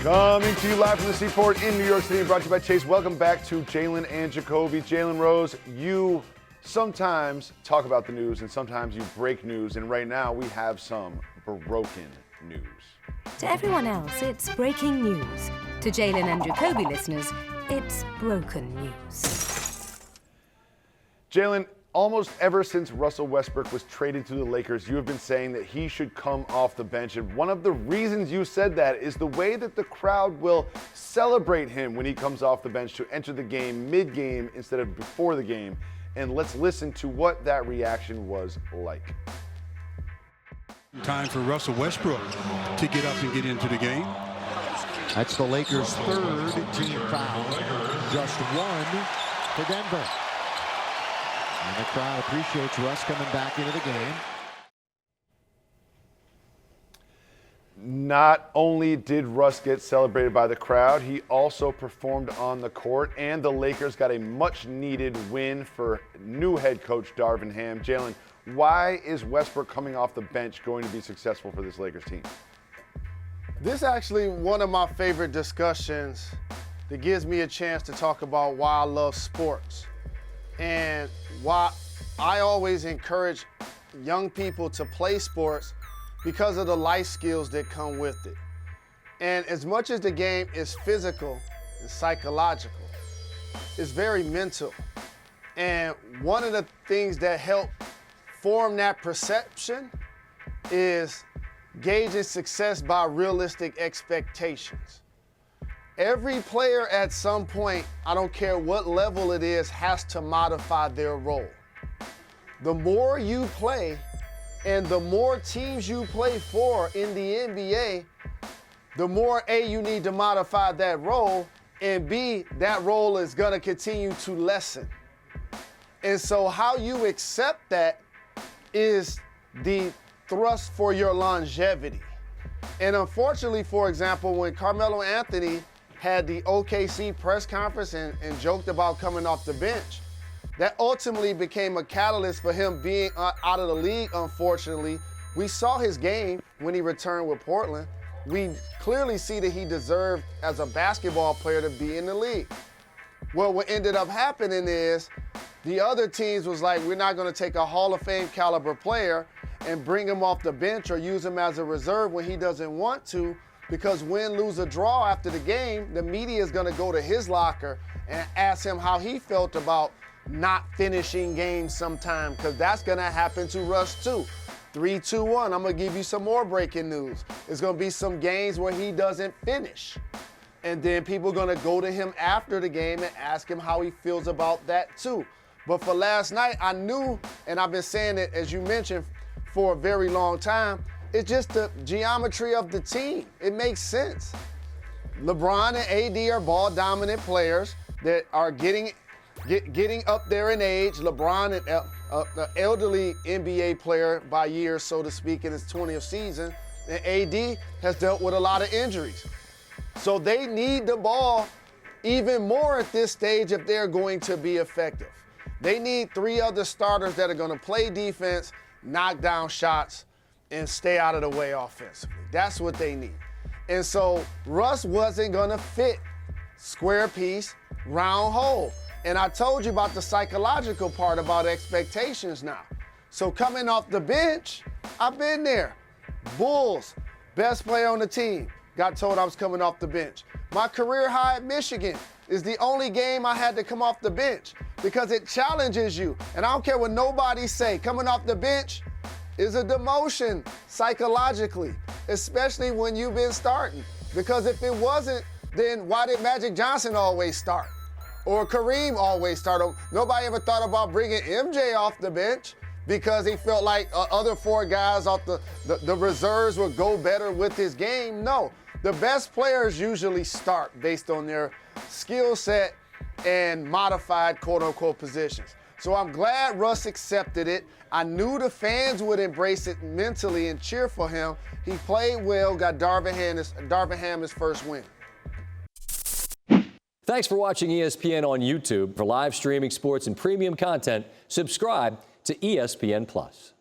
Coming to you live from the Seaport in New York City, brought to you by Chase. Welcome back to Jalen and Jacoby. Jalen Rose, you sometimes talk about the news and sometimes you break news, and right now we have some broken news. To everyone else, it's breaking news. To Jalen and Jacoby listeners, it's broken news. Jalen, almost ever since Russell Westbrook was traded to the Lakers, you have been saying that he should come off the bench. And one of the reasons you said that is the way that the crowd will celebrate him when he comes off the bench to enter the game mid-game instead of before the game. And let's listen to what that reaction was like. Time for Russell Westbrook to get up and get into the game. That's the Lakers' third team foul. Just one for Denver. And the crowd appreciates Russ coming back into the game. Not only did Russ get celebrated by the crowd, he also performed on the court, and the Lakers got a much-needed win for new head coach Darvin Ham. Jalen, why is Westbrook coming off the bench going to be successful for this Lakers team? This is actually one of my favorite discussions that gives me a chance to talk about why I love sports and why I always encourage young people to play sports because of the life skills that come with it. And as much as the game is physical and psychological, it's very mental. And one of the things that help form that perception is gauging success by realistic expectations. Every player at some point, I don't care what level it is, has to modify their role. The more you play and the more teams you play for in the NBA, the more A, you need to modify that role, and B, that role is gonna continue to lessen. And so how you accept that is the thrust for your longevity. And unfortunately, for example, when Carmelo Anthony had the OKC press conference and joked about coming off the bench, that ultimately became a catalyst for him being out of the league, unfortunately. We saw his game when he returned with Portland. We clearly see that he deserved, as a basketball player, to be in the league. Well, what ended up happening is the other teams was like, we're not gonna take a Hall of Fame caliber player and bring him off the bench or use him as a reserve when he doesn't want to, because win, lose, or draw after the game, the media is gonna go to his locker and ask him how he felt about not finishing games sometime, because that's gonna happen to Russ too. 3, 2, 1, I'm gonna give you some more breaking news. There's gonna be some games where he doesn't finish. And then people are gonna go to him after the game and ask him how he feels about that too. But for last night, I knew, and I've been saying it, as you mentioned, for a very long time, it's just the geometry of the team. It makes sense. LeBron and AD are ball-dominant players that are getting up there in age. LeBron, an elderly NBA player by years, so to speak, in his 20th season, and AD has dealt with a lot of injuries. So they need the ball even more at this stage if they're going to be effective. They need 3 other starters that are going to play defense, knock down shots, and stay out of the way offensively. That's what they need. And so Russ wasn't going to fit square piece, round hole. And I told you about the psychological part about expectations now. So coming off the bench, I've been there. Bulls, best player on the team, got told I was coming off the bench. My career high at Michigan is the only game I had to come off the bench because it challenges you. And I don't care what nobody say, coming off the bench is a demotion psychologically, especially when you've been starting. Because if it wasn't, then why did Magic Johnson always start? Or Kareem always start? Nobody ever thought about bringing MJ off the bench because he felt like other 4 guys off the reserves would go better with his game. No, the best players usually start based on their skill set and modified quote-unquote positions. So I'm glad Russ accepted it. I knew the fans would embrace it mentally and cheer for him. He played well, got Darvin Ham his first win. Thanks for watching ESPN on YouTube. For live streaming sports and premium content, subscribe to ESPN+.